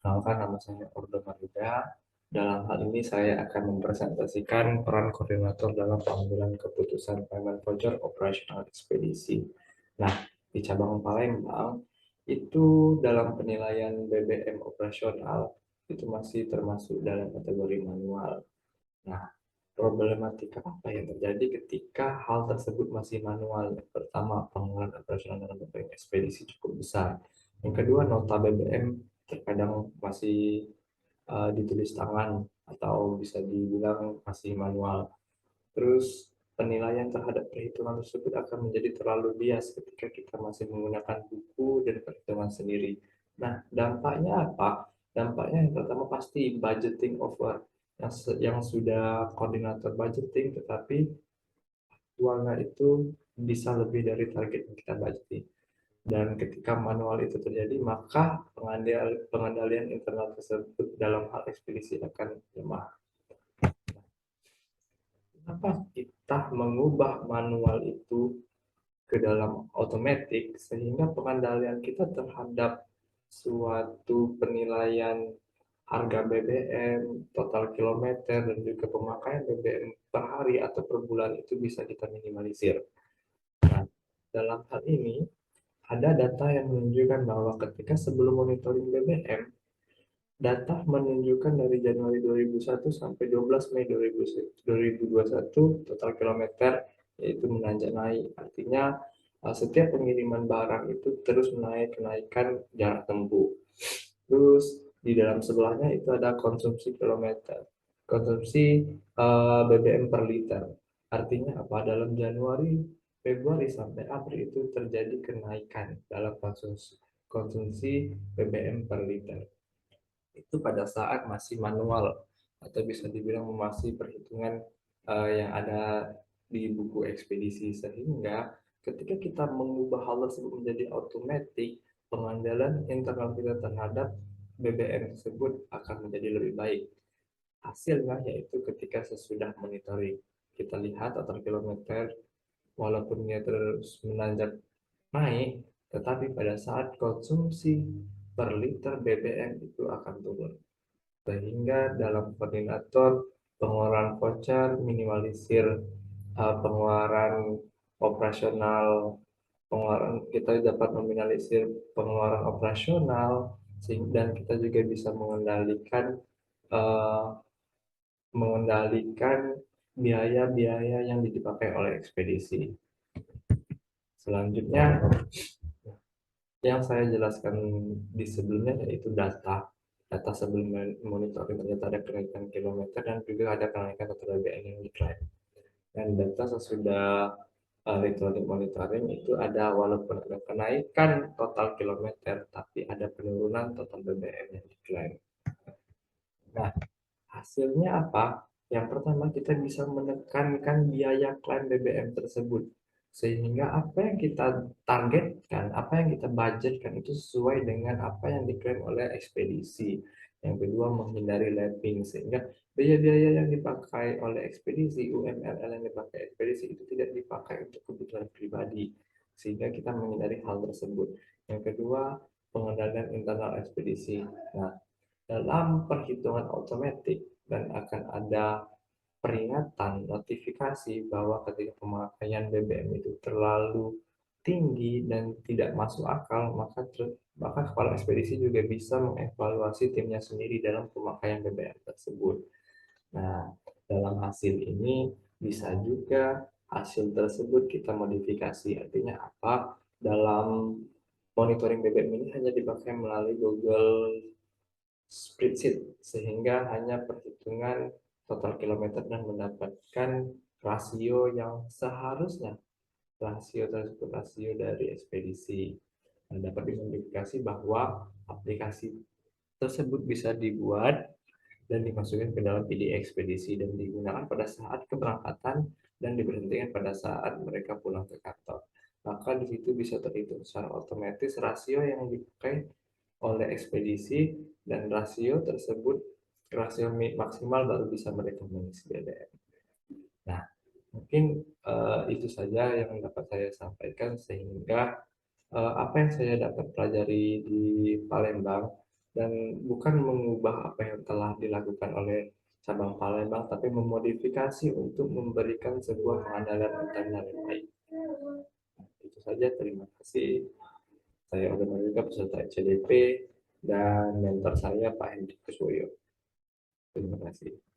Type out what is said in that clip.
Kenalkan, nama saya Ordo Maruda. Dalam hal ini saya akan mempresentasikan peran koordinator dalam pengambilan keputusan payment voucher operasional ekspedisi. Nah, di cabang Palembang itu dalam penilaian BBM operasional itu masih termasuk dalam kategori manual. Nah, problematika apa yang terjadi ketika hal tersebut masih manual? Yang pertama, pengeluaran operasional dalam BBM ekspedisi cukup besar. Yang kedua, nota BBM terkadang masih ditulis tangan atau bisa dibilang masih manual. Terus penilaian terhadap perhitungan tersebut akan menjadi terlalu bias ketika kita masih menggunakan buku dan perhitungan sendiri. Nah, dampaknya apa? Dampaknya yang pertama pasti budgeting over yang sudah koordinator budgeting, tetapi uangnya itu bisa lebih dari target yang kita budgeting. Dan ketika manual itu terjadi, maka pengendalian internal tersebut dalam hal ekspedisi akan lemah. Kenapa kita mengubah manual itu ke dalam otomatis sehingga pengendalian kita terhadap suatu penilaian harga BBM, total kilometer, dan juga pemakaian BBM per hari atau per bulan itu bisa kita minimalisir. Nah, dalam hal ini, ada data yang menunjukkan bahwa ketika sebelum monitoring BBM, data menunjukkan dari Januari 2001 sampai 12 Mei 2021 total kilometer yaitu menanjak naik. Artinya setiap pengiriman barang itu terus menaikkan jarak tempuh. Terus di dalam sebelahnya itu ada konsumsi kilometer, konsumsi BBM per liter. Artinya apa? Dalam Januari, Februari sampai April itu terjadi kenaikan dalam konsumsi BBM per liter. Itu pada saat masih manual atau bisa dibilang masih perhitungan yang ada di buku ekspedisi, sehingga ketika kita mengubah hal tersebut menjadi otomatis, pengendalian internal kita terhadap BBM tersebut akan menjadi lebih baik. Hasilnya yaitu ketika sesudah monitoring kita lihat total kilometer walaupun dia terus menanjak naik, tetapi pada saat konsumsi per liter BBM itu akan turun, sehingga dalam koordinator pengeluaran voucher minimalisir pengeluaran operasional, pengeluaran kita dapat meminimalisir pengeluaran operasional, dan kita juga bisa uh, mengendalikan biaya-biaya yang dipakai oleh ekspedisi. Selanjutnya yang saya jelaskan di sebelumnya yaitu data sebelum monitoring ternyata ada kenaikan kilometer dan juga ada kenaikan total BBM yang diklaim. Dan data sesudah electronic monitoring itu ada walaupun ada kenaikan total kilometer tapi ada penurunan total BBM yang diklaim. Nah, hasilnya apa? Yang pertama kita bisa menekankan biaya klaim BBM tersebut, sehingga apa yang kita targetkan, apa yang kita budgetkan itu sesuai dengan apa yang diklaim oleh ekspedisi. Yang kedua, menghindari lapping, sehingga biaya-biaya yang dipakai oleh ekspedisi, UMRL yang dipakai ekspedisi itu tidak dipakai untuk kebutuhan pribadi, sehingga kita menghindari hal tersebut. Yang kedua, pengendalian internal ekspedisi. Nah, dalam perhitungan otomatis dan akan ada peringatan notifikasi bahwa ketika pemakaian BBM itu terlalu tinggi dan tidak masuk akal, maka kepala ekspedisi juga bisa mengevaluasi timnya sendiri dalam pemakaian BBM tersebut. Nah, dalam hasil ini bisa juga hasil tersebut kita modifikasi. Artinya apa? Dalam monitoring BBM ini hanya dipakai melalui Google spreadsheet, sehingga hanya perhitungan total kilometer dan mendapatkan rasio yang seharusnya rasio tersebut rasio dari ekspedisi. Nah, dapat dimodifikasi bahwa aplikasi tersebut bisa dibuat dan dimasukkan ke dalam PD ekspedisi dan digunakan pada saat keberangkatan dan diberhentikan pada saat mereka pulang ke kantor. Maka di situ bisa terhitung secara otomatis rasio yang dipakai oleh ekspedisi dan rasio maksimal baru bisa mereka mengisi BBM. Nah, mungkin itu saja yang dapat saya sampaikan, sehingga apa yang saya dapat pelajari di Palembang dan bukan mengubah apa yang telah dilakukan oleh cabang Palembang, tapi memodifikasi untuk memberikan sebuah pengandalan internal yang baik. Itu saja, terima kasih. Saya Oga Marika, peserta CDP, dan mentor saya Pak Hendrik Kuswoyo. Terima kasih.